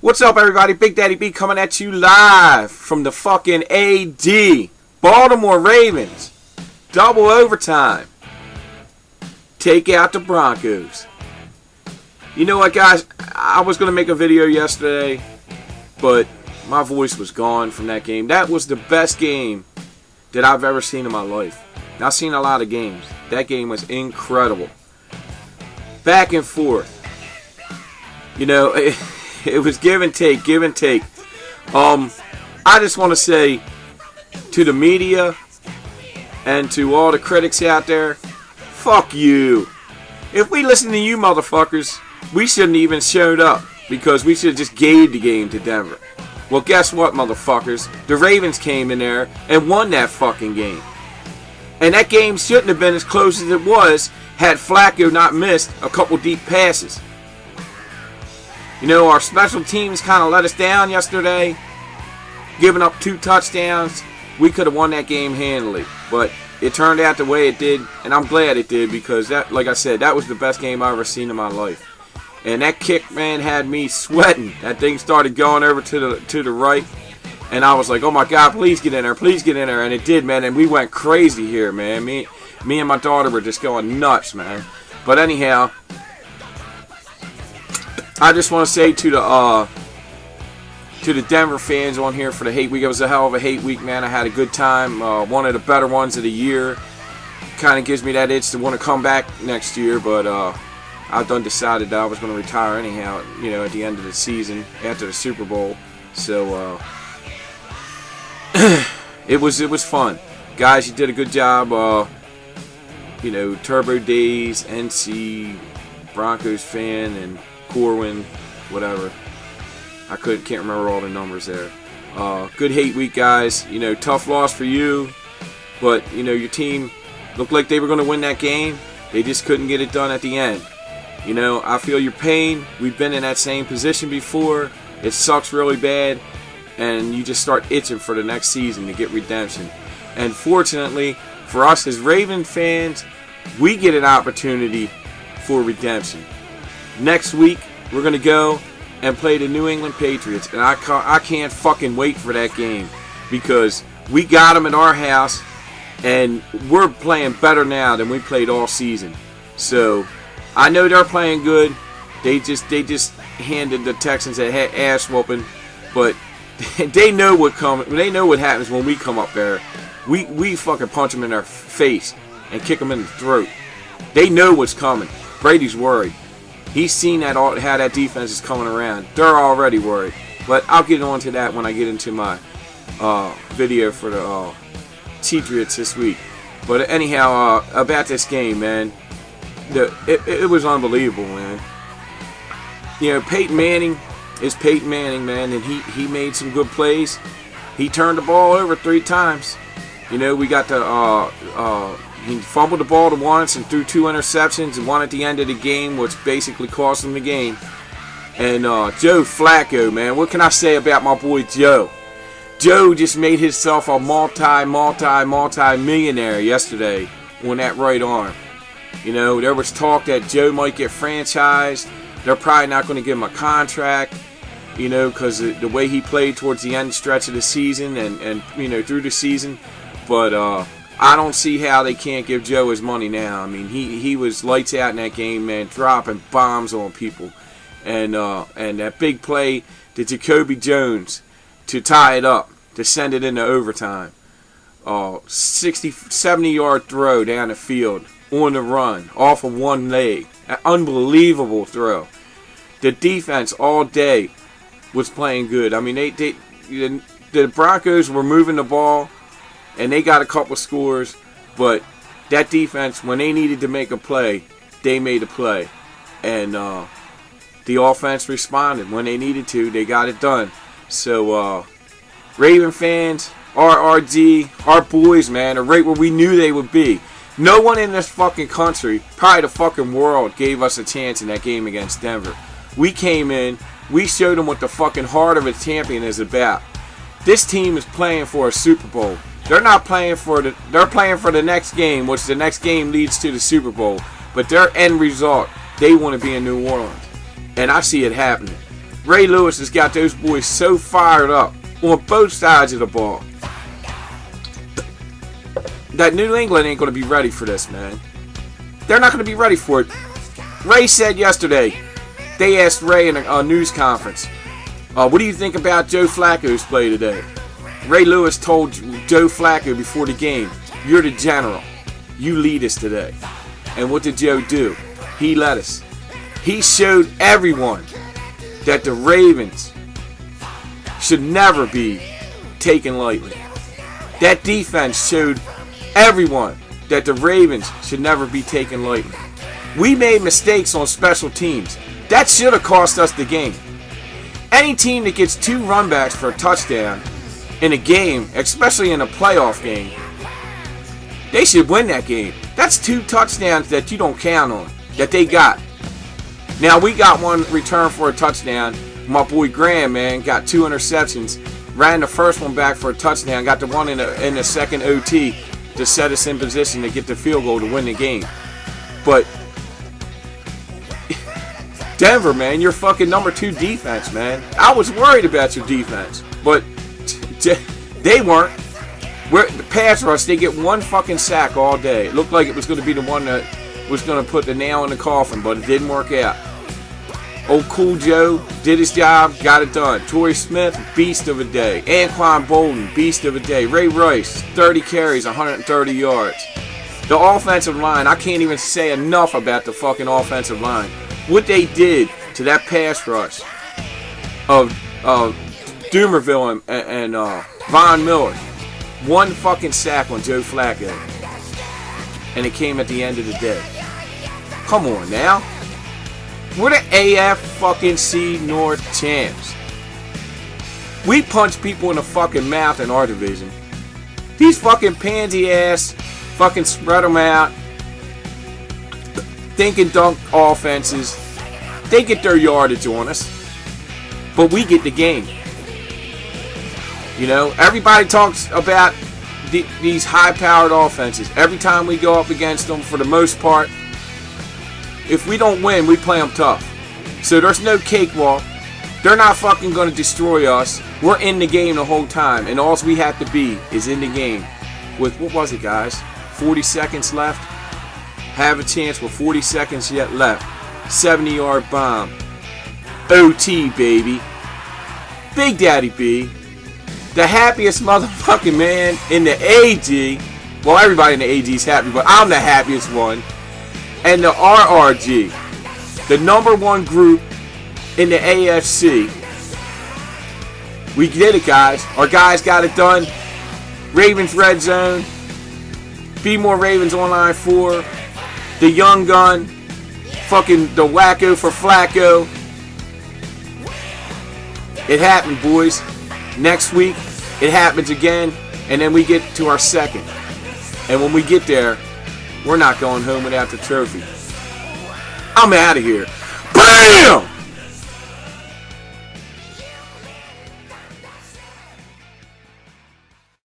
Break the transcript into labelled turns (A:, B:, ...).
A: What's up, everybody? Big Daddy B coming at you live from the fucking AD. Baltimore Ravens. Double overtime. Take out the Broncos. You know what, guys? I was going to make a video yesterday, but my voice was gone from that game. That was the best game that I've ever seen in my life. Now, I've seen a lot of games. That game was incredible. Back and forth. You know, it was give and take, give and take. I just want to say to the media and to all the critics out there, fuck you. If we listen to you motherfuckers, we shouldn't even showed up because we should have just gave the game to Denver. Well, guess what, motherfuckers? The Ravens came in there and won that fucking game. And that game shouldn't have been as close as it was had Flacco not missed a couple deep passes. You know, our special teams kind of let us down yesterday, giving up 2 touchdowns. We could have won that game handily, but it turned out the way it did, and I'm glad it did because that, like I said, that was the best game I've ever seen in my life. And that kick, man, had me sweating. That thing started going over to the right, and I was like, oh my God, please get in there, please get in there, and it did, man. And we went crazy here, man. Me and my daughter were just going nuts, man. But anyhow, I just want to say to the Denver fans on here for the hate week, it was a hell of a hate week, man. I had a good time. One of the better ones of the year. Kind of gives me that itch to want to come back next year, but I've done decided that I was going to retire anyhow, you know, at the end of the season after the Super Bowl. So it was fun, guys. You did a good job. You know, Turbo Days, NC, Broncos fan, and Corwin, whatever. I can't remember all the numbers there. Good hate week, guys. You know, tough loss for you, but you know your team looked like they were going to win that game. They just couldn't get it done at the end. You know, I feel your pain. We've been in that same position before. It sucks really bad, and you just start itching for the next season to get redemption. And fortunately for us as Raven fans, we get an opportunity for redemption. Next week, we're going to go and play the New England Patriots. And I can't fucking wait for that game because we got them at our house and we're playing better now than we played all season. So I know they're playing good. They just handed the Texans a ass whooping, but they know what coming. They know what happens when we come up there. We fucking punch them in their face and kick them in the throat. They know what's coming. Brady's worried. He's seen how that defense is coming around. They're already worried. But I'll get on to that when I get into my video for the Patriots this week. But anyhow, about this game, man, it was unbelievable, man. You know, Peyton Manning is Peyton Manning, man, and he made some good plays. He turned the ball over 3 times. You know, we got the he fumbled the ball once and threw 2 interceptions and one at the end of the game, which basically cost him the game. And Joe Flacco, man, what can I say about my boy Joe? Joe just made himself a multi-millionaire yesterday on that right arm. You know, there was talk that Joe might get franchised. They're probably not going to give him a contract, you know, because the way he played towards the end stretch of the season and you know, through the season. But I don't see how they can't give Joe his money now. I mean, he was lights out in that game, man, dropping bombs on people. And that big play to Jacoby Jones to tie it up, to send it into overtime. 70-yard throw down the field on the run, off of one leg. An unbelievable throw. The defense all day was playing good. I mean, the Broncos were moving the ball, and they got a couple scores, but that defense, when they needed to make a play, they made a play. And the offense responded. When they needed to, they got it done. So, Raven fans, RRG, our boys, man, are right where we knew they would be. No one in this fucking country, probably the fucking world, gave us a chance in that game against Denver. We came in, we showed them what the fucking heart of a champion is about. This team is playing for a Super Bowl. They're not playing for they're playing for the next game, which the next game leads to the Super Bowl. But their end result, they want to be in New Orleans. And I see it happening. Ray Lewis has got those boys so fired up on both sides of the ball that New England ain't going to be ready for this, man. They're not going to be ready for it. Ray said yesterday, they asked Ray in a news conference, what do you think about Joe Flacco's play today? Ray Lewis told Joe Flacco before the game, you're the general. You lead us today. And what did Joe do? He led us. He showed everyone that the Ravens should never be taken lightly. That defense showed everyone that the Ravens should never be taken lightly. We made mistakes on special teams. That should have cost us the game. Any team that gets 2 runbacks for a touchdown in a game, especially in a playoff game, they should win that game. That's 2 touchdowns that you don't count on, that they got. Now, we got one return for a touchdown. My boy Graham, man, got 2 interceptions. Ran the first one back for a touchdown. Got the one in the second OT to set us in position to get the field goal to win the game. But Denver, man, you're fucking number 2 defense, man. I was worried about your defense, but they weren't. The pass rush, they get 1 fucking sack all day. It looked like it was going to be the one that was going to put the nail in the coffin, but it didn't work out. Old Cool Joe did his job, got it done. Torrey Smith, beast of a day. Anquan Bolden, beast of a day. Ray Rice, 30 carries, 130 yards. The offensive line, I can't even say enough about the fucking offensive line. What they did to that pass rush of Dumerville and Von Miller. 1 fucking sack on Joe Flacco. And it came at the end of the day. Come on now. We're the AF fucking C North champs. We punch people in the fucking mouth in our division. These fucking pansy ass fucking spread them out. Think and dunk offenses. They get their yardage on us. But we get the game. You know, everybody talks about these high-powered offenses. Every time we go up against them, for the most part, if we don't win, we play them tough. So there's no cakewalk. They're not fucking going to destroy us. We're in the game the whole time, and all we have to be is in the game. With, what was it, guys? 40 seconds left? Have a chance with 40 seconds yet left. 70-yard bomb. OT, baby. Big Daddy B. The happiest motherfucking man in the AG. Well, everybody in the AG is happy, but I'm the happiest one. And the RRG, the number 1 group in the AFC. We did it, guys. Our guys got it done. Ravens Red Zone. Be More Ravens Online 4. The Young Gun. Fucking the Wacko for Flacco. It happened, boys. Next week, it happens again, and then we get to our second. And when we get there, we're not going home without the trophy. I'm out of here. BAM!